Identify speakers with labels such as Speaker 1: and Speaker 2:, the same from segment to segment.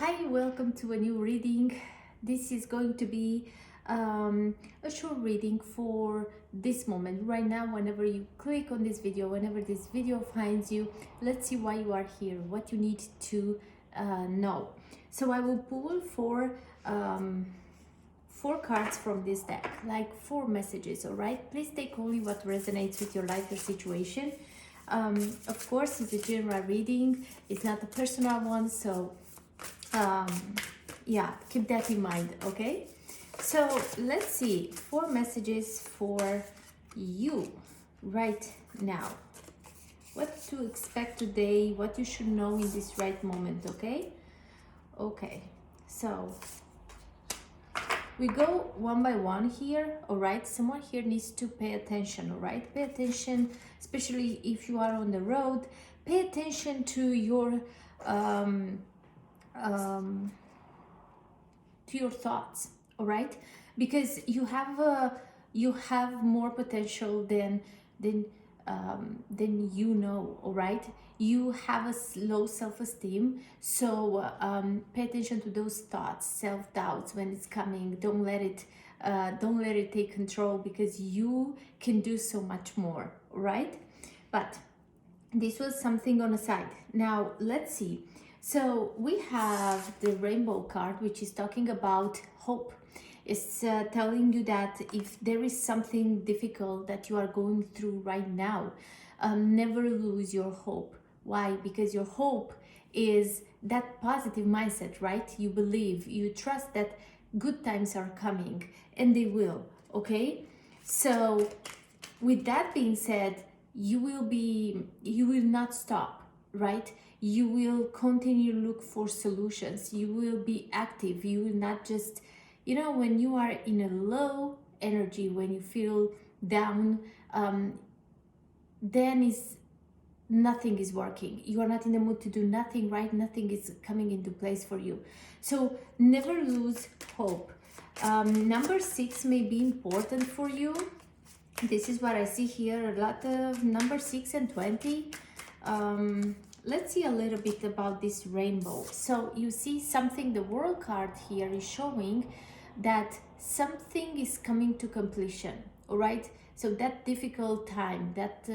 Speaker 1: Hi, welcome to a new reading. This is going to be a short reading for this moment right now. Whenever you click on this video, whenever this video finds you, let's see why you are here, what you need to know. So I will pull four cards from this deck, like 4 messages. All right, please take only what resonates with your life or situation. Of course, it's a general reading, it's not a personal one, so yeah, keep that in mind. Okay, so let's see 4 messages for you right now, what to expect today, what you should know in this right moment. Okay, so we go one by one here. All right, someone here needs to pay attention. All right, pay attention, especially if you are on the road. Pay attention to your thoughts. All right, because you have more potential than you know. All right, you have a low self-esteem, so pay attention to those thoughts, self-doubts when it's coming. Don't let it take control, because you can do so much more. All right, but this was something on the side. Now let's see. So we have the rainbow card, which is talking about hope. It's telling you that if there is something difficult that you are going through right now, never lose your hope. Why? Because your hope is that positive mindset, right? You believe, you trust that good times are coming, and they will. Okay, so with that being said, you will not stop, right? You will continue to look for solutions, you will be active, you will not just, when you are in a low energy, when you feel down, then is nothing is working, you are not in the mood to do nothing, right? Nothing is coming into place for you, so never lose hope. Number 6 may be important for you. This is what I see here, a lot of number 6 and 20. Let's see a little bit about this rainbow. So you see something, the world card here is showing that something is coming to completion. All right, so that difficult time, that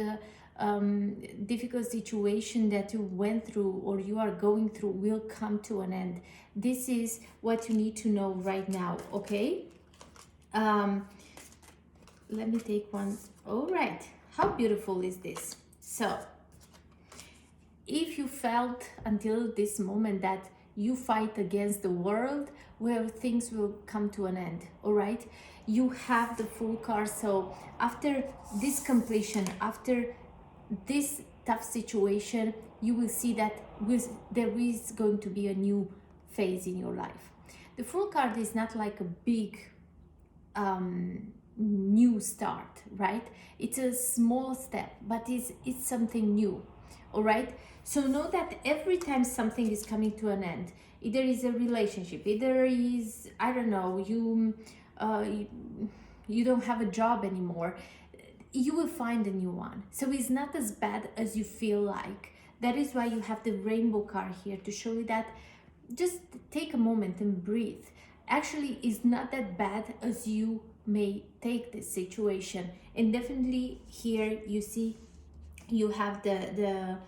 Speaker 1: difficult situation that you went through or you are going through will come to an end. This is what you need to know right now. Okay, let me take one. All right, how beautiful is this? So if you felt until this moment that you fight against the world, where things will come to an end, all right, you have the full card. So after this completion, after this tough situation, you will see that there is going to be a new phase in your life. The full card is not like a big new start, right? It's a small step, but it's something new. All right, so know that every time something is coming to an end, either is a relationship, either is, I don't know, you don't have a job anymore, you will find a new one. So it's not as bad as you feel like. That is why you have the rainbow card here, to show you that just take a moment and breathe. Actually, it's not that bad as you may take this situation. And definitely here you see you have the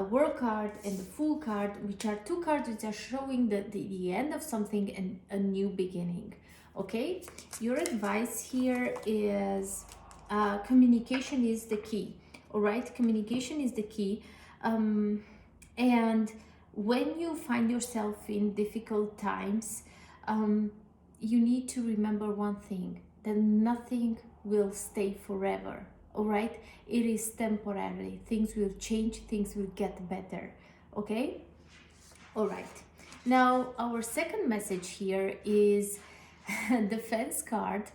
Speaker 1: world card and the full card, which are 2 cards which are showing the end of something and a new beginning. Okay, your advice here is communication is the key. All right, communication is the key. And when you find yourself in difficult times, you need to remember one thing, that nothing will stay forever. All right, it is temporary, things will change, things will get better. Okay, all right, now our second message here is defense card.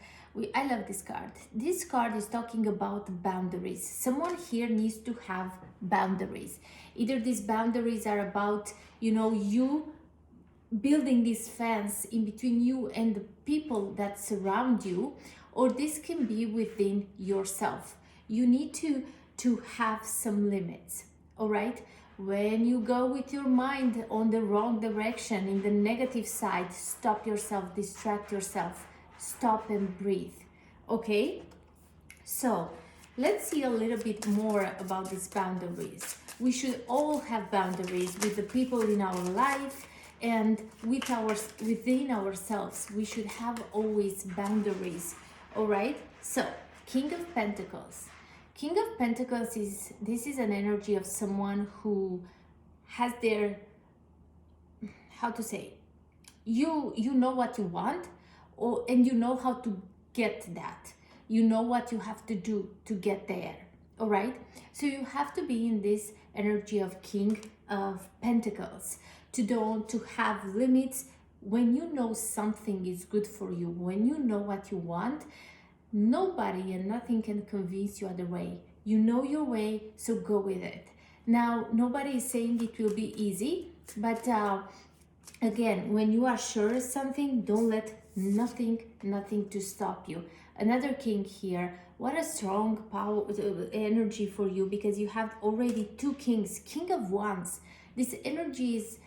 Speaker 1: I love this card. This card is talking about boundaries. Someone here needs to have boundaries. Either these boundaries are about, you building this fence in between you and the people that surround you, or this can be within yourself. You need to have some limits. All right, When you go with your mind on the wrong direction, in the negative side, stop yourself, distract yourself, stop and breathe. Okay? So let's see a little bit more about these boundaries. We should all have boundaries with the people in our life and within ourselves. We should have always boundaries. All right? So, King of Pentacles. King of Pentacles is an energy of someone who has their, how to say, you know what you want, and you know how to get that. You know what you have to do to get there. All right? So you have to be in this energy of King of Pentacles to have limits. When you know something is good for you, when you know what you want, nobody and nothing can convince you other way. You know your way, so go with it. Now, nobody is saying it will be easy, but again, when you are sure of something, don't let nothing to stop you. Another king here. What a strong power, energy for you, because you have already two kings. King of Wands. This energy is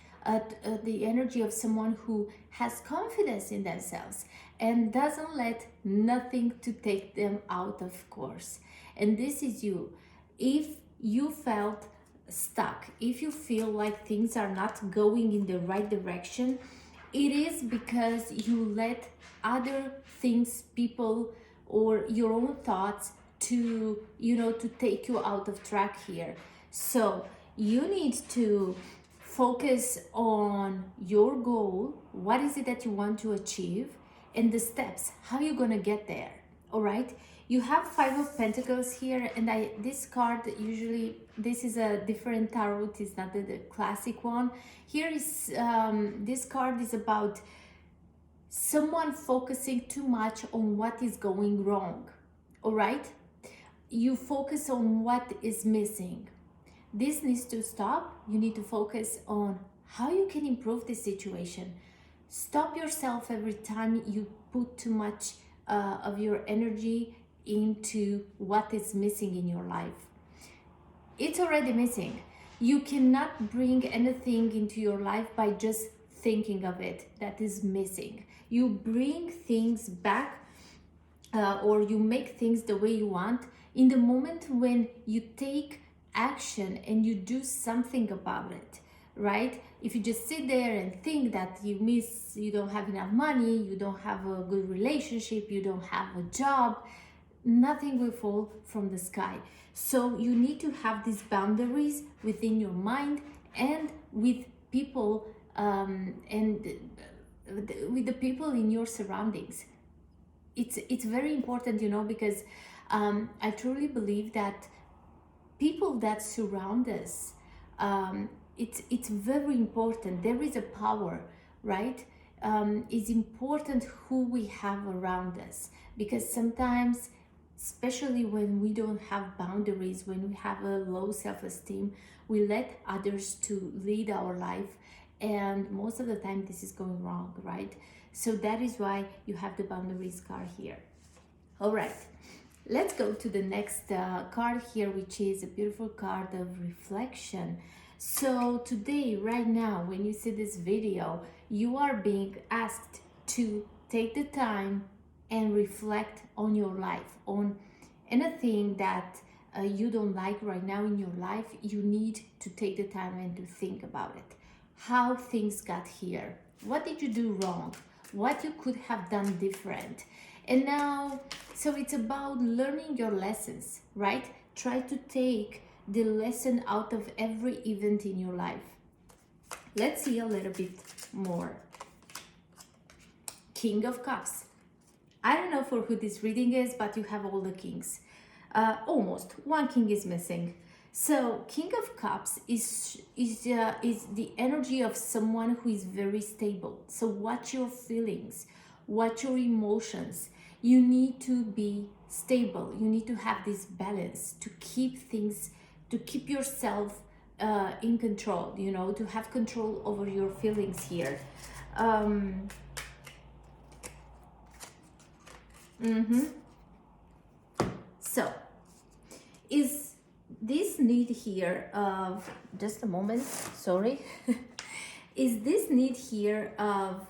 Speaker 1: the energy of someone who has confidence in themselves and doesn't let nothing to take them out of course. And this is you. If you felt stuck, if you feel like things are not going in the right direction, it is because you let other things, people, or your own thoughts to take you out of track here. So you need to focus on your goal. What is it that you want to achieve, and the steps, how you're gonna get there. All right? You have Five of Pentacles here, and this card, usually this is a different tarot, it's not the classic one. Here is this card is about someone focusing too much on what is going wrong. All right? You focus on what is missing. This needs to stop. You need to focus on how you can improve the situation. Stop yourself every time you put too much of your energy into what is missing in your life. It's already missing. You cannot bring anything into your life by just thinking of it that is missing. You bring things back, or you make things the way you want in the moment when you take action and you do something about it, right? If you just sit there and think that you don't have enough money, you don't have a good relationship, you don't have a job, nothing will fall from the sky. So you need to have these boundaries within your mind and with people, and with the people in your surroundings. It's very important, because I truly believe that people that surround us, it's very important. There is a power, right? It's important who we have around us, because sometimes, especially when we don't have boundaries, when we have a low self-esteem, we let others to lead our life, and most of the time this is going wrong, right? So that is why you have the boundaries card here. All right, let's go to the next card here, which is a beautiful card of reflection. So today, right now, when you see this video, you are being asked to take the time and reflect on your life, on anything that you don't like right now in your life. You need to take the time and to think about it. How things got here. What did you do wrong? What you could have done different? And now, so it's about learning your lessons, right? Try to take the lesson out of every event in your life. Let's see a little bit more. King of Cups. I don't know for who this reading is, but you have all the kings. Almost. One king is missing. So King of Cups is the energy of someone who is very stable. So watch your feelings, watch your emotions. You need to be stable. You need to have this balance to keep things, to keep yourself in control, to have control over your feelings here. So, is this need here of, just a moment, sorry, is this need here of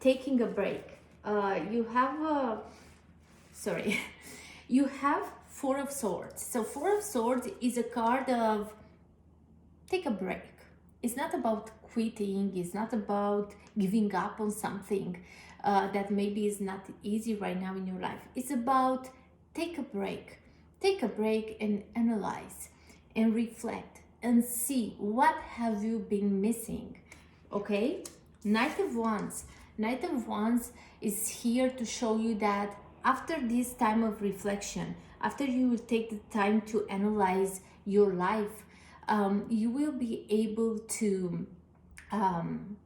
Speaker 1: taking a break. You have a, sorry, you have Four of Swords. So Four of Swords is a card of take a break. It's not about quitting, it's not about giving up on something that maybe is not easy right now in your life. It's about take a break. Take a break and analyze and reflect and see what have you been missing. Okay? Knight of Wands. Knight of Wands is here to show you that after this time of reflection, after you will take the time to analyze your life, you will be able um,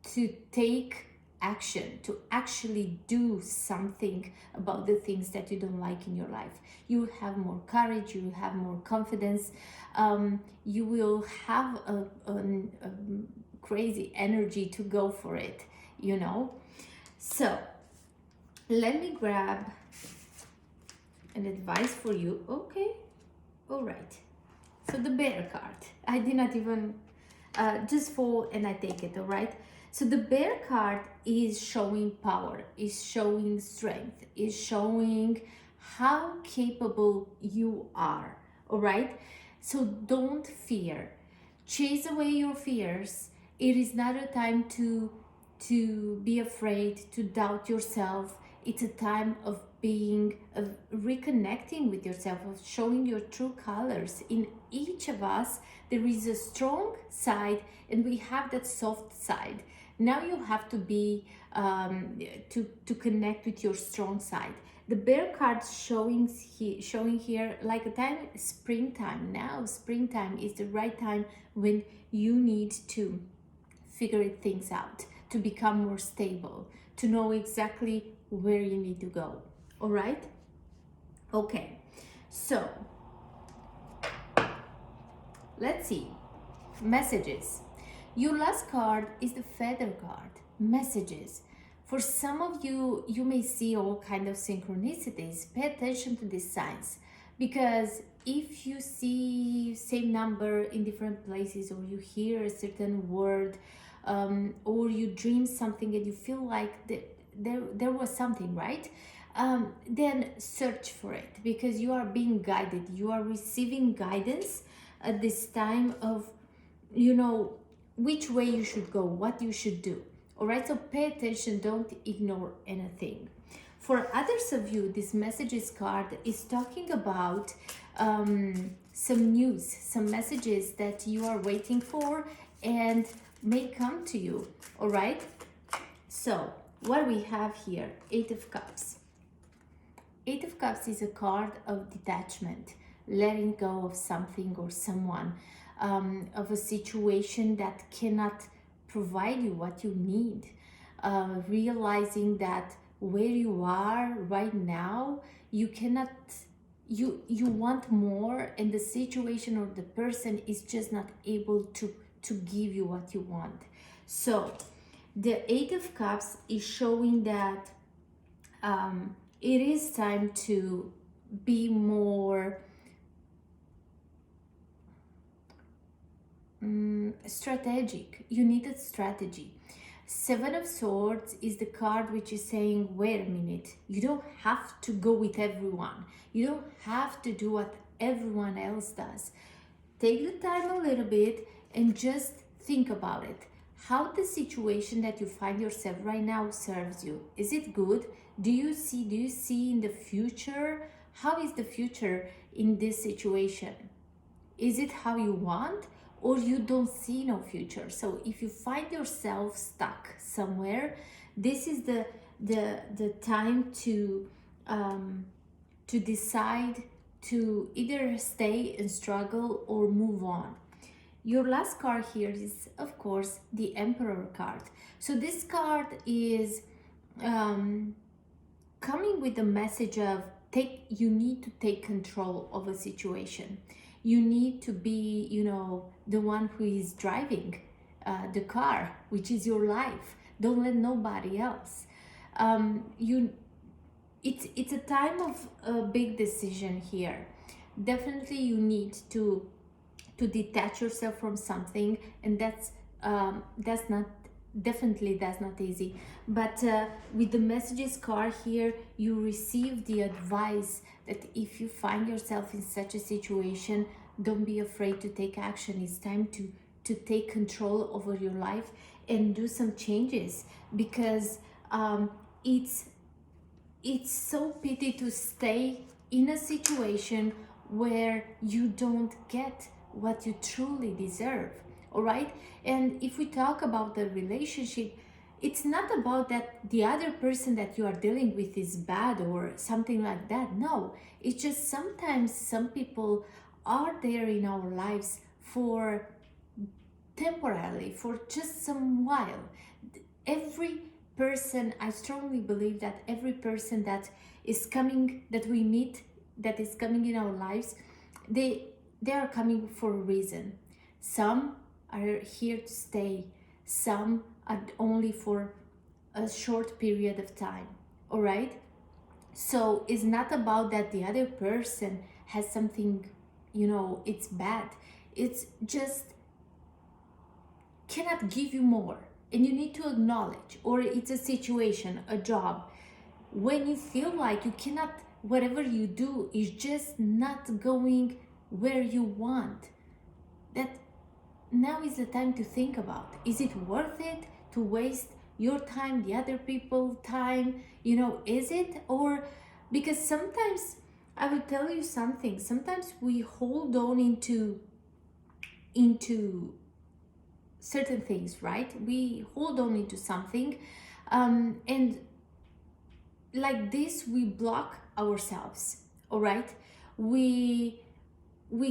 Speaker 1: to take action, to actually do something about the things that you don't like in your life. You will have more courage, you will have more confidence, you will have a crazy energy to go for it, you know. So let me grab an advice for you. Okay, all right. So the Bear card, I did not even just fall and I take it, all right? So the Bear card is showing power, is showing strength, is showing how capable you are, all right? So don't fear. Chase away your fears. It is not a time to be afraid, to doubt yourself. It's a time of reconnecting with yourself, of showing your true colors. In each of us, there is a strong side, and we have that soft side. Now you have to be to connect with your strong side. The Bear card showing here like a time springtime. Now springtime is the right time when you need to figure things out, to become more stable, to know exactly where you need to go. All right? Okay, so let's see. Messages. Your last card is the Feather card. Messages. For some of you, you may see all kind of synchronicities. Pay attention to these signs, because if you see same number in different places, or you hear a certain word, or you dream something and you feel like there was something, right? Then search for it, because you are being guided. You are receiving guidance at this time of, you know, which way you should go, what you should do. All right, so pay attention, don't ignore anything. For others of you, this messages card is talking about some news, some messages that you are waiting for and may come to you. All right, so what we have here, Eight of Cups. Eight of Cups is a card of detachment, letting go of something or someone, of a situation that cannot provide you what you need. Realizing that where you are right now, you cannot, you want more, and the situation or the person is just not able to give you what you want. So the Eight of Cups is showing that it is time to be more strategic. You need a strategy. Seven of Swords is the card which is saying, wait a minute, you don't have to go with everyone. You don't have to do what everyone else does. Take the time a little bit and just think about it. How the situation that you find yourself right now serves you. Is it good? Do you see in the future? How is the future in this situation? Is it how you want, or you don't see no future? So if you find yourself stuck somewhere, this is the time to decide to either stay and struggle or move on. Your last card here is, of course, the Emperor card. So this card is coming with the message of you need to take control of a situation. You need to be, you know, the one who is driving the car, which is your life. Don't let nobody else. it's a time of a big decision here. Definitely you need to detach yourself from something, and that's not, definitely that's not easy. But with the messages card here, you receive the advice that if you find yourself in such a situation, don't be afraid to take action. It's time to take control over your life and do some changes, because it's so pity to stay in a situation where you don't get what you truly deserve. All right. And if we talk about the relationship, it's not about that the other person that you are dealing with is bad or something like that. No, it's just sometimes some people are there in our lives for temporarily, for just some while. Every person, I strongly believe that every person that is coming, that we meet, that is coming in our lives, they are coming for a reason. Some are here to stay, some are only for a short period of time. All right. So it's not about that the other person has something, it's bad. It's just cannot give you more, and you need to acknowledge, or it's a situation, a job, when you feel like you cannot, whatever you do is just not going where you want, that now is the time to think about, is it worth it to waste your time, the other people time, is it? Or because sometimes, I will tell you something, sometimes we hold on into certain things, right? We hold on into something, and like this we block ourselves. All right. We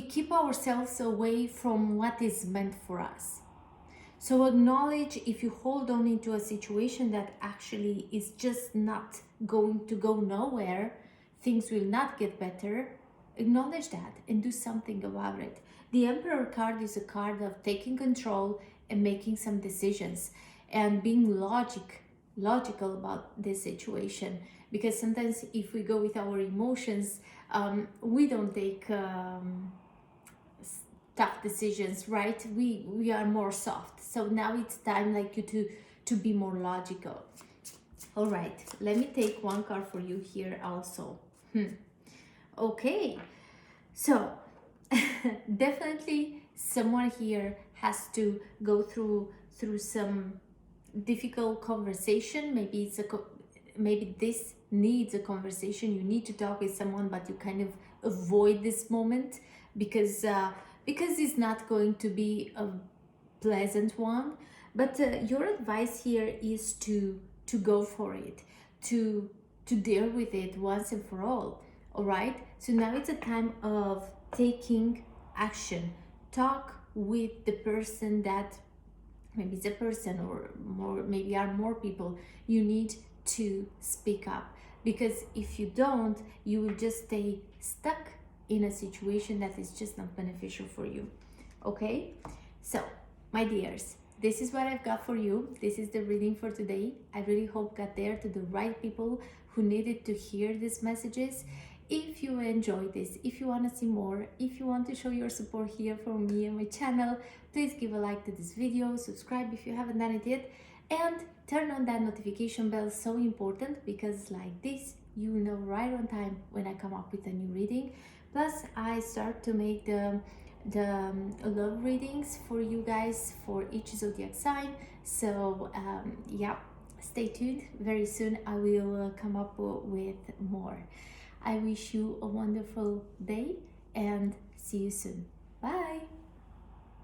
Speaker 1: keep ourselves away from what is meant for us. So acknowledge, if you hold on into a situation that actually is just not going to go nowhere, things will not get better, acknowledge that and do something about it. The Emperor card is a card of taking control and making some decisions and being logical about this situation, because sometimes if we go with our emotions, we don't take tough decisions, right? We are more soft. So now it's time like you to be more logical. All right, let me take one card for you here also. Okay, so definitely someone here has to go through some difficult conversation. Maybe maybe this needs a conversation. You need to talk with someone, but you kind of avoid this moment because it's not going to be a pleasant one. But your advice here is to go for it, to deal with it once and for all. All right. So now it's a time of taking action. Talk with the person that, maybe it's a person or more, maybe are more people. You need to speak up, because if you don't, you will just stay stuck in a situation that is just not beneficial for you. Okay. So my dears, this is what I've got for you. This is the reading for today. I really hope got there to the right people who needed to hear these messages. If you enjoyed this, if you want to see more, if you want to show your support here for me and my channel, please give a like to this video, subscribe if you haven't done it yet, and turn on that notification bell. So important, because like this you know right on time when I come up with a new reading. Plus I start to make the love readings for you guys for each zodiac sign. So yeah, stay tuned. Very soon I will come up with more. I wish you a wonderful day and see you soon.